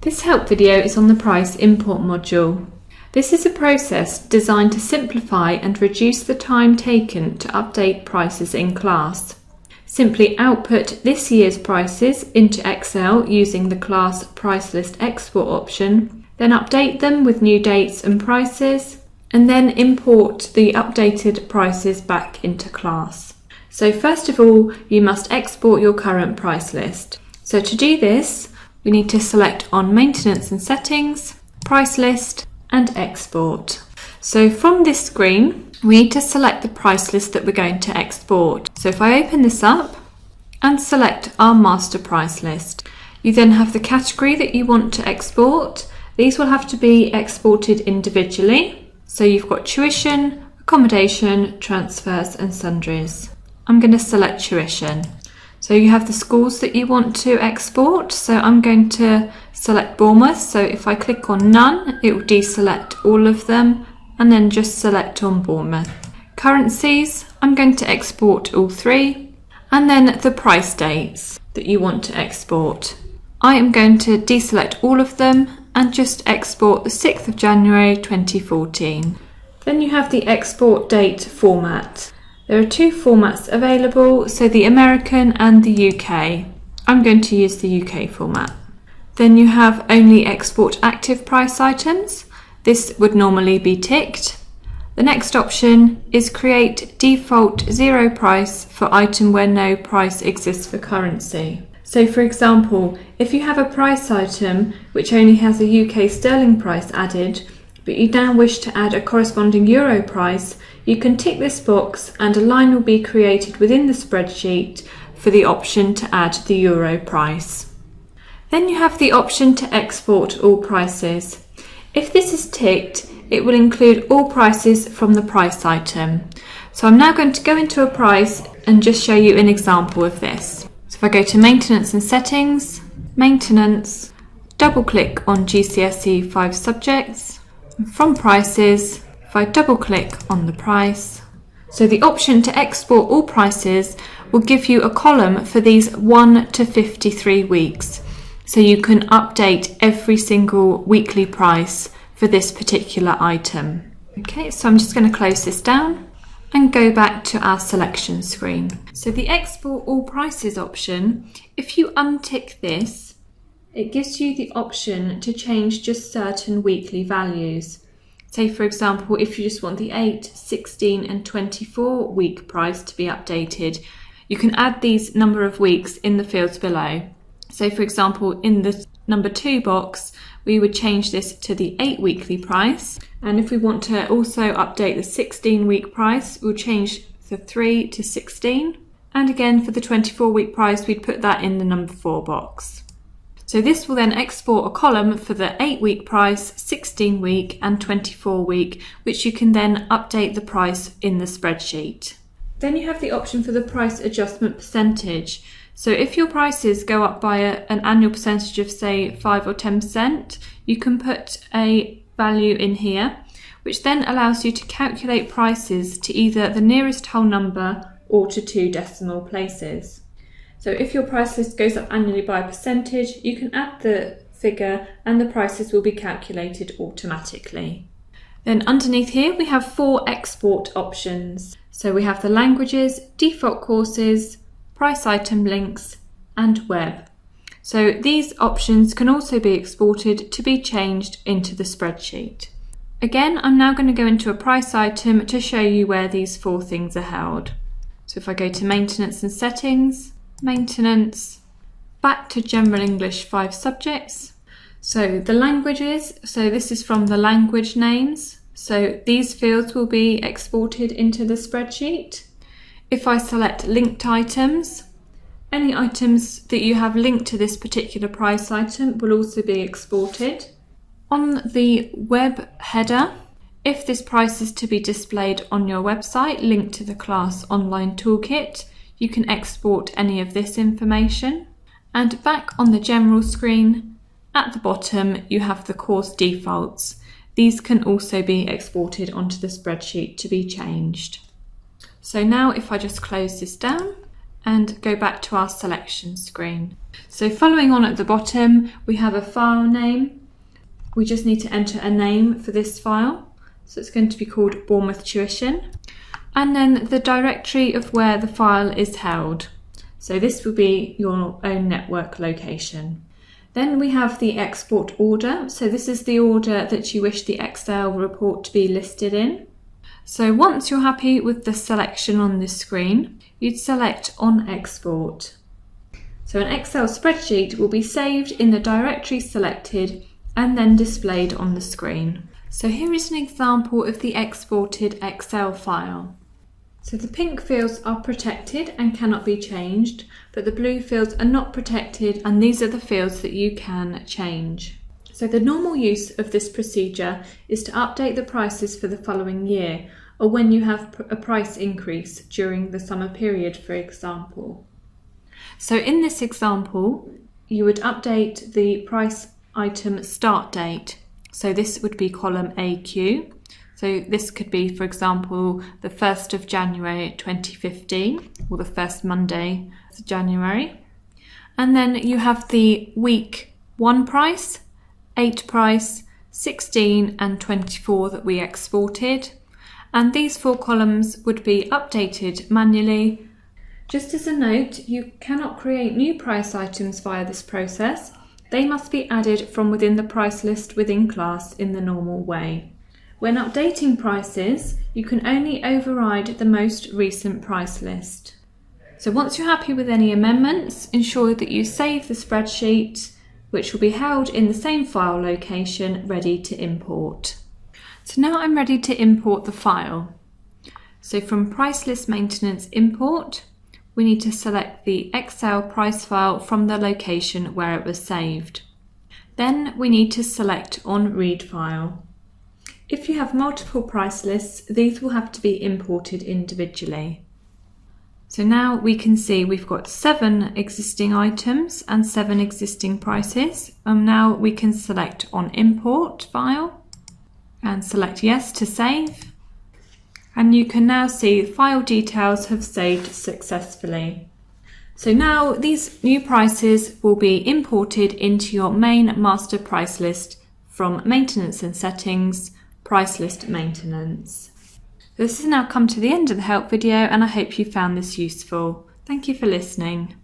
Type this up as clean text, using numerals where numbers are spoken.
This help video is on the price import module. This is a process designed to simplify and reduce the time taken to update prices in class. Simply output this year's prices into Excel using the class price list export option, then update them with new dates and prices, and then import the updated prices back into class. So first of all, you must export your current price list. So to do this, we need to select on Maintenance and Settings, Price List, and Export. So from this screen, we need to select the price list that we're going to export. So if I open this up and select our master price list, you then have the category that you want to export. These will have to be exported individually. So you've got tuition, accommodation, transfers, and sundries. I'm going to select tuition. So you have the schools that you want to export. So I'm going to select Bournemouth. So if I click on none, it will deselect all of them and then just select on Bournemouth. Currencies, I'm going to export all three. And then the price dates that you want to export. I am going to deselect all of them and just export the 6th of January 2014. Then you have the export date format. There are two formats available, so the American and the UK. I'm going to use the UK format. Then you have only export active price items. This would normally be ticked. The next option is create default zero price for item where no price exists for currency. So for example, if you have a price item which only has a UK sterling price added, but you now wish to add a corresponding euro price, you can tick this box and a line will be created within the spreadsheet for the option to add the euro price. Then you have the option to export all prices. If this is ticked, it will include all prices from the price item. So I'm now going to go into a price and just show you an example of this. So if I go to Maintenance and Settings, Maintenance, double click on GCSE 5 subjects, and from Prices, if I double click on the price, so the option to export all prices will give you a column for these 1 to 53 weeks. So you can update every single weekly price for this particular item. Okay, so I'm just going to close this down and go back to our selection screen. So the export all prices option, if you untick this, it gives you the option to change just certain weekly values. Say for example, if you just want the 8, 16 and 24 week price to be updated, you can add these number of weeks in the fields below. So for example, in the number 2 box, we would change this to the 8 weekly price. And if we want to also update the 16 week price, we'll change the 3 to 16. And again, for the 24 week price, we'd put that in the number 4 box. So this will then export a column for the 8 week price, 16 week and 24 week, which you can then update the price in the spreadsheet. Then you have the option for the price adjustment percentage. So if your prices go up by an annual percentage of say 5 or 10%, you can put a value in here, which then allows you to calculate prices to either the nearest whole number or to 2 decimal places. So if your price list goes up annually by a percentage, you can add the figure and the prices will be calculated automatically. Then underneath here we have 4 export options. So we have the languages, default courses, price item links and web. So these options can also be exported to be changed into the spreadsheet. Again, I'm now going to go into a price item to show you where these 4 things are held. So if I go to Maintenance and Settings, Maintenance, back to General English 5 subjects. So the languages, so this is from the language names. So these fields will be exported into the spreadsheet. If I select linked items, any items that you have linked to this particular price item will also be exported. On the web header, if this price is to be displayed on your website linked to the class online toolkit, you can export any of this information. And back on the general screen, at the bottom, you have the course defaults. These can also be exported onto the spreadsheet to be changed. So now if I just close this down and go back to our selection screen. So following on at the bottom, we have a file name. We just need to enter a name for this file. So it's going to be called Bournemouth Tuition. And then the directory of where the file is held. So this will be your own network location. Then we have the export order. So this is the order that you wish the Excel report to be listed in. So once you're happy with the selection on this screen, you'd select on export. So an Excel spreadsheet will be saved in the directory selected and then displayed on the screen. So here is an example of the exported Excel file. So the pink fields are protected and cannot be changed, but the blue fields are not protected, and these are the fields that you can change. So the normal use of this procedure is to update the prices for the following year, or when you have a price increase during the summer period, for example. So in this example, you would update the price item start date. So this would be column AQ. So this could be, for example, the 1st of January 2015, or the first Monday of January. And then you have the week 1 price, 8 price, 16 and 24 that we exported. And these 4 columns would be updated manually. Just as a note, you cannot create new price items via this process. They must be added from within the price list within class in the normal way. When updating prices, you can only override the most recent price list. So once you're happy with any amendments, ensure that you save the spreadsheet, which will be held in the same file location, ready to import. So now I'm ready to import the file. So from Price List Maintenance Import, we need to select the Excel price file from the location where it was saved. Then we need to select on Read File. If you have multiple price lists, these will have to be imported individually. So now we can see we've got 7 existing items and 7 existing prices. Now we can select on Import File and select Yes to save. And you can now see file details have saved successfully. So now these new prices will be imported into your main master price list from Maintenance and Settings, Price List Maintenance. This has now come to the end of the help video, and I hope you found this useful. Thank you for listening.